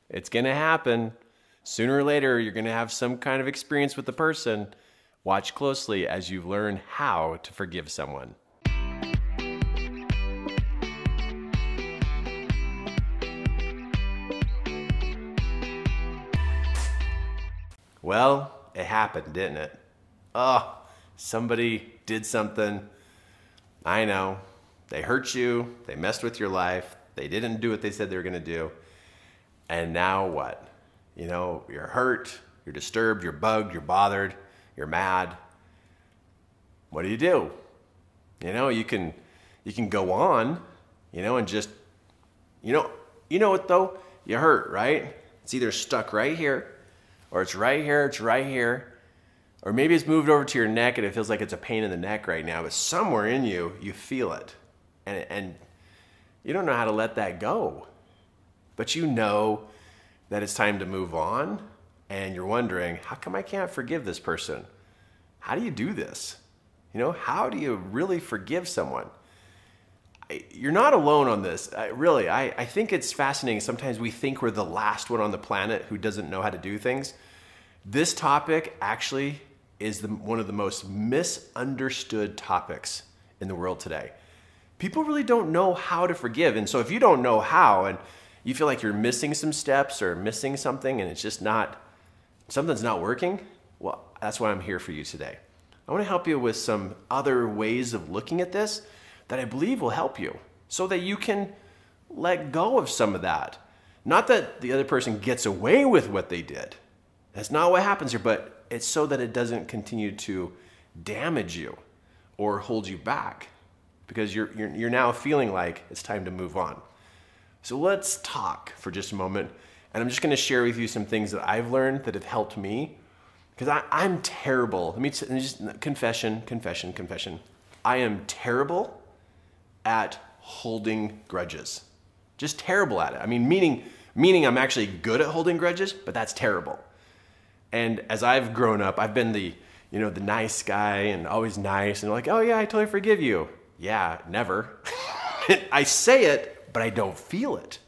It's going to happen. Sooner or later, you're going to have some kind of experience with the person. Watch closely as you learn how to forgive someone. Well, it happened, didn't it? Oh, somebody did something. I know. They hurt you. They messed with your life. They didn't do what they said they were going to do. And now what? You're hurt, you're disturbed, you're bugged, you're bothered, you're mad. What do? You can go on, and just, you know what though? You hurt, right? It's either stuck right here, or it's right here, or maybe it's moved over to your neck and it feels like it's a pain in the neck right now, but somewhere in you, you feel it. And you don't know how to let that go. But you know that it's time to move on, and you're wondering, how come I can't forgive this person? How do you do this? How do you really forgive someone? You're not alone on this. I think it's fascinating. Sometimes we think we're the last one on the planet who doesn't know how to do things. This topic actually is one of the most misunderstood topics in the world today. People really don't know how to forgive. And so if you don't know how, and you feel like you're missing some steps or missing something, and it's just something's not working, well, that's why I'm here for you today. I want to help you with some other ways of looking at this that I believe will help you so that you can let go of some of that. Not that the other person gets away with what they did. That's not what happens here, but it's so that it doesn't continue to damage you or hold you back, because you're now feeling like it's time to move on. So let's talk for just a moment, and I'm just going to share with you some things that I've learned that have helped me, because I'm terrible. Let me just confession. I am terrible at holding grudges. Just terrible at it. I mean, meaning I'm actually good at holding grudges, but that's terrible. And as I've grown up, I've been the nice guy and always nice, and like, oh yeah, I totally forgive you. Yeah, never. I say it, but I don't feel it.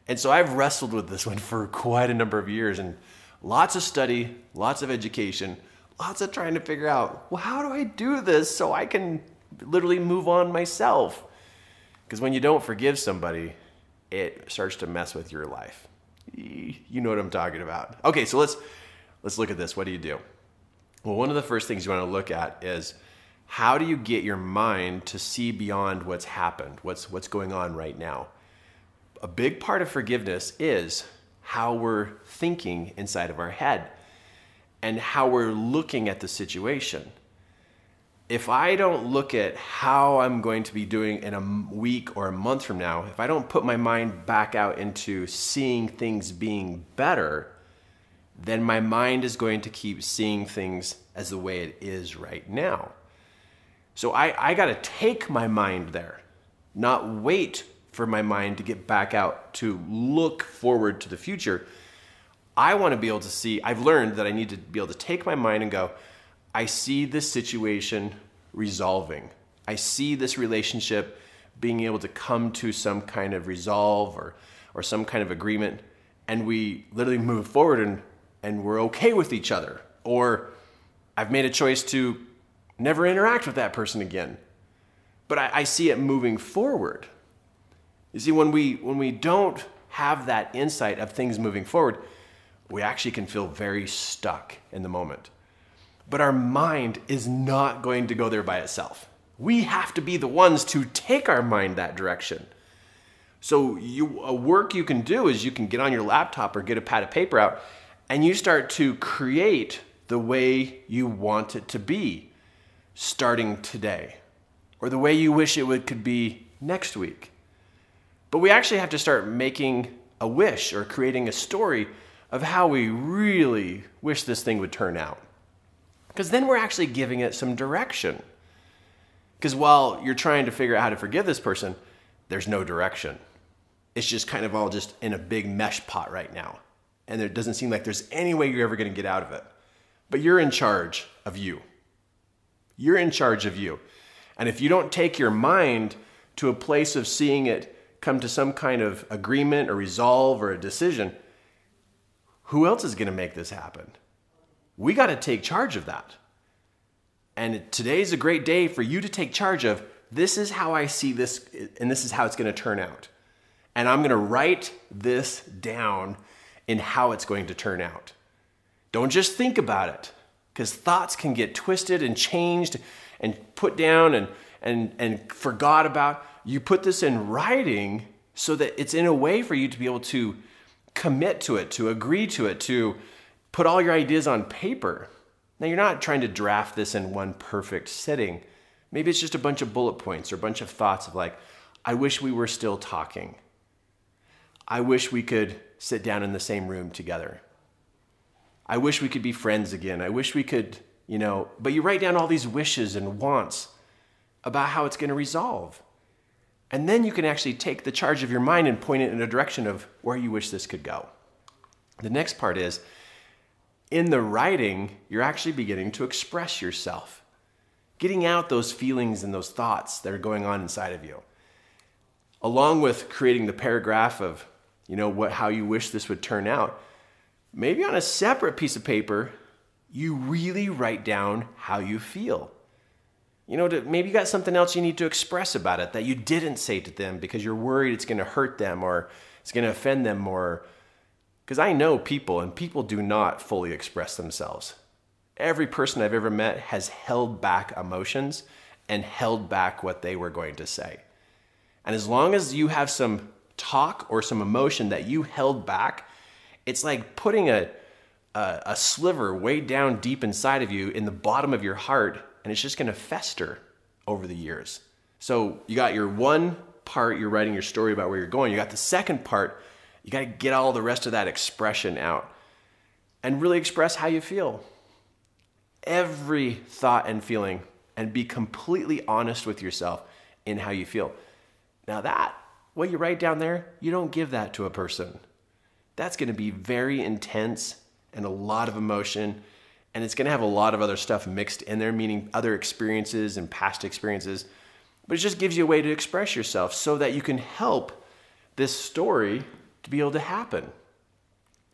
And so I've wrestled with this one for quite a number of years, and lots of study, lots of education, lots of trying to figure out, well, how do I do this so I can literally move on myself? Because when you don't forgive somebody, it starts to mess with your life. You know what I'm talking about. Okay, so let's look at this. What do you do? Well, one of the first things you want to look at is, how do you get your mind to see beyond what's happened, what's going on right now? A big part of forgiveness is how we're thinking inside of our head and how we're looking at the situation. If I don't look at how I'm going to be doing in a week or a month from now, if I don't put my mind back out into seeing things being better, then my mind is going to keep seeing things as the way it is right now. So I got to take my mind there, not wait for my mind to get back out to look forward to the future. I want to be able to see, I've learned that I need to be able to take my mind and go, I see this situation resolving. I see this relationship being able to come to some kind of resolve or some kind of agreement, and we literally move forward and we're okay with each other. Or I've made a choice to never interact with that person again. But I see it moving forward. You see, when we don't have that insight of things moving forward, we actually can feel very stuck in the moment. But our mind is not going to go there by itself. We have to be the ones to take our mind that direction. So a work you can do is you can get on your laptop or get a pad of paper out, and you start to create the way you want it to be starting today, or the way you wish it could be next week. But we actually have to start making a wish or creating a story of how we really wish this thing would turn out. Because then we're actually giving it some direction. Because while you're trying to figure out how to forgive this person, there's no direction. It's just kind of all just in a big mesh pot right now. And it doesn't seem like there's any way you're ever going to get out of it. But you're in charge of you. You're in charge of you. And if you don't take your mind to a place of seeing it come to some kind of agreement or resolve or a decision, Who else is going to make this happen? We got to take charge of that. And today's a great day for you to take charge of, this is how I see this, and this is how it's going to turn out. And I'm going to write this down in how it's going to turn out. Don't just think about it, because thoughts can get twisted and changed and put down and forgot about. You put this in writing so that it's in a way for you to be able to commit to it, to agree to it, to put all your ideas on paper. Now, you're not trying to draft this in one perfect sitting. Maybe it's just a bunch of bullet points or a bunch of thoughts of like, I wish we were still talking. I wish we could sit down in the same room together. I wish we could be friends again. I wish we could, but you write down all these wishes and wants about how it's going to resolve. And then you can actually take the charge of your mind and point it in a direction of where you wish this could go. The next part is, in the writing, you're actually beginning to express yourself, getting out those feelings and those thoughts that are going on inside of you. Along with creating the paragraph of, how you wish this would turn out, maybe on a separate piece of paper, you really write down how you feel. Maybe you got something else you need to express about it that you didn't say to them because you're worried it's going to hurt them or it's going to offend them more. Because I know people, and people do not fully express themselves. Every person I've ever met has held back emotions and held back what they were going to say. And as long as you have some talk or some emotion that you held back, it's like putting a sliver way down deep inside of you in the bottom of your heart, and it's just going to fester over the years. So you got your one part, you're writing your story about where you're going. You got the second part, you got to get all the rest of that expression out and really express how you feel. Every thought and feeling, and be completely honest with yourself in how you feel. Now what you write down there, you don't give that to a person. That's going to be very intense and a lot of emotion, and it's going to have a lot of other stuff mixed in there, meaning other experiences and past experiences. But it just gives you a way to express yourself so that you can help this story to be able to happen.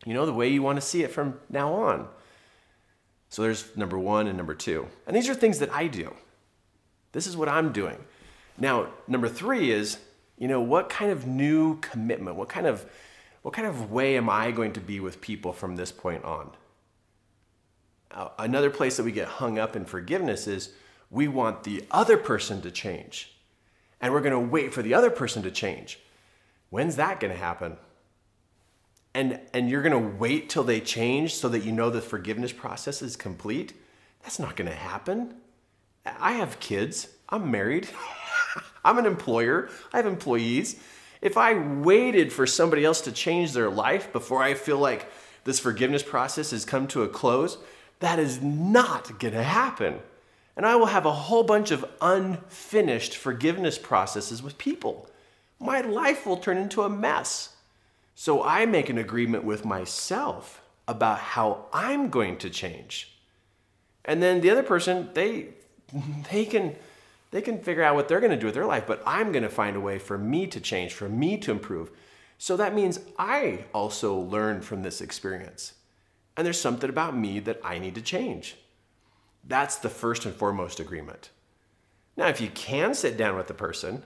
The way you want to see it from now on. So there's number 1 and number 2. And these are things that I do. This is what I'm doing. Now, number 3 is, what kind of new commitment, what kind of way am I going to be with people from this point on? Another place that we get hung up in forgiveness is we want the other person to change. And we're going to wait for the other person to change. When's that going to happen? And you're going to wait till they change so that the forgiveness process is complete? That's not going to happen. I have kids. I'm married. I'm an employer. I have employees. If I waited for somebody else to change their life before I feel like this forgiveness process has come to a close, that is not going to happen. And I will have a whole bunch of unfinished forgiveness processes with people. My life will turn into a mess. So I make an agreement with myself about how I'm going to change. And then the other person, they can figure out what they're going to do with their life, but I'm going to find a way for me to change, for me to improve. So that means I also learn from this experience. And there's something about me that I need to change. That's the first and foremost agreement. Now, if you can sit down with the person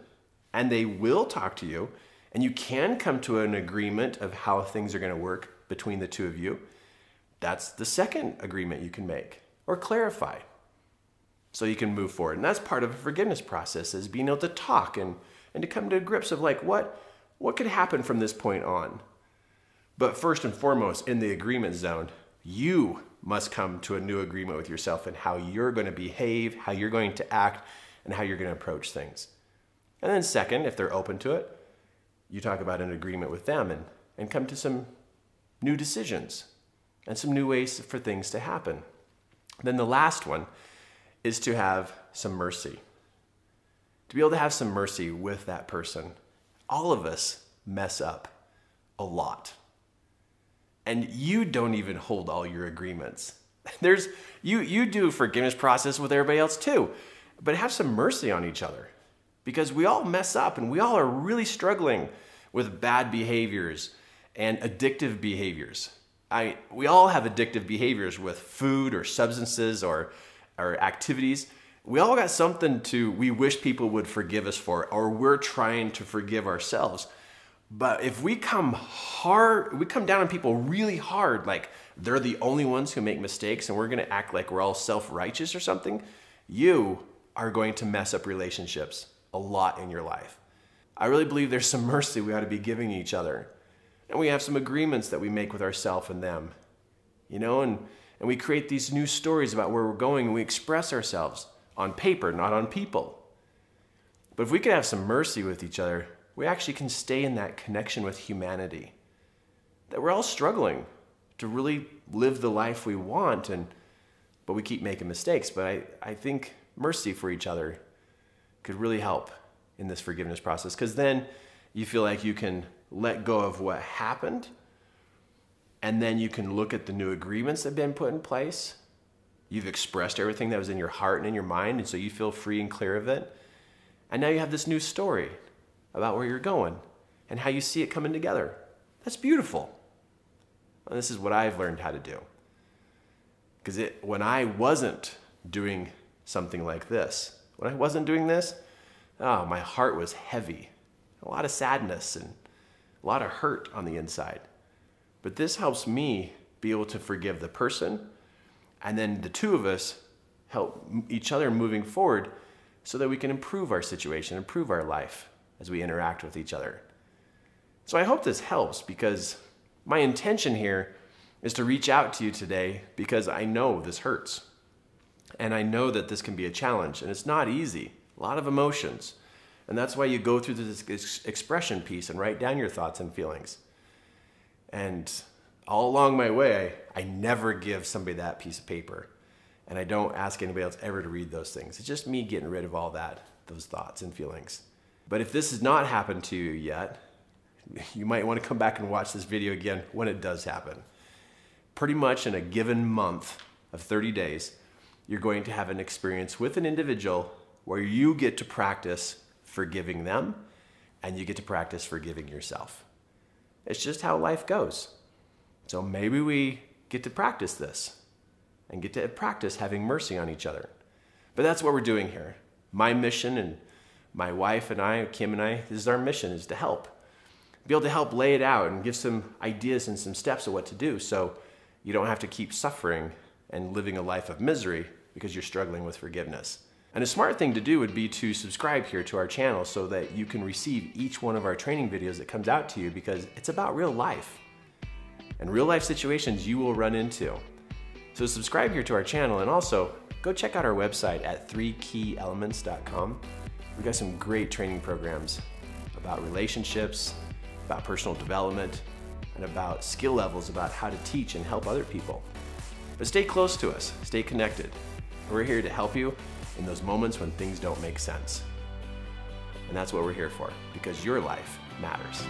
and they will talk to you, and you can come to an agreement of how things are going to work between the two of you, that's the second agreement you can make or clarify so you can move forward. And that's part of a forgiveness process, is being able to talk and to come to grips of like, what could happen from this point on? But first and foremost, in the agreement zone, you must come to a new agreement with yourself and how you're going to behave, how you're going to act, and how you're going to approach things. And then second, if they're open to it, you talk about an agreement with them and come to some new decisions and some new ways for things to happen. Then the last one is to have some mercy. To be able to have some mercy with that person. All of us mess up a lot. And you don't even hold all your agreements. You do a forgiveness process with everybody else too, but have some mercy on each other. Because we all mess up and we all are really struggling with bad behaviors and addictive behaviors. We all have addictive behaviors with food or substances or activities. We all got something we wish people would forgive us for, or we're trying to forgive ourselves. But if we come down on people really hard, like they're the only ones who make mistakes and we're going to act like we're all self-righteous or something, you are going to mess up relationships a lot in your life. I really believe there's some mercy we ought to be giving each other. And we have some agreements that we make with ourselves and them, and we create these new stories about where we're going, and we express ourselves on paper, not on people. But if we can have some mercy with each other, we actually can stay in that connection with humanity. That we're all struggling to really live the life we want, but we keep making mistakes. But I think mercy for each other could really help in this forgiveness process, because then you feel like you can let go of what happened, and then you can look at the new agreements that have been put in place. You've expressed everything that was in your heart and in your mind, and so you feel free and clear of it. And now you have this new story about where you're going and how you see it coming together. That's beautiful. And this is what I've learned how to do. Because when I wasn't doing something like this, when I wasn't doing this, my heart was heavy. A lot of sadness and a lot of hurt on the inside. But this helps me be able to forgive the person, and then the two of us help each other moving forward so that we can improve our situation, improve our life as we interact with each other. So I hope this helps, because my intention here is to reach out to you today because I know this hurts. And I know that this can be a challenge, and it's not easy. A lot of emotions. And that's why you go through this expression piece and write down your thoughts and feelings. And all along my way, I never give somebody that piece of paper. And I don't ask anybody else ever to read those things. It's just me getting rid of all those thoughts and feelings. But if this has not happened to you yet, you might want to come back and watch this video again when it does happen. Pretty much in a given month of 30 days, you're going to have an experience with an individual where you get to practice forgiving them, and you get to practice forgiving yourself. It's just how life goes. So maybe we get to practice this and get to practice having mercy on each other. But that's what we're doing here. My mission, and my wife and I, Kim and I, this is our mission, is to help. Be able to help lay it out and give some ideas and some steps of what to do, so you don't have to keep suffering and living a life of misery because you're struggling with forgiveness. And a smart thing to do would be to subscribe here to our channel so that you can receive each one of our training videos that comes out to you, because it's about real life and real life situations you will run into. So subscribe here to our channel, and also go check out our website at 3keyelements.com. We've got some great training programs about relationships, about personal development, and about skill levels about how to teach and help other people. But stay close to us, stay connected. We're here to help you in those moments when things don't make sense. And that's what we're here for, because your life matters.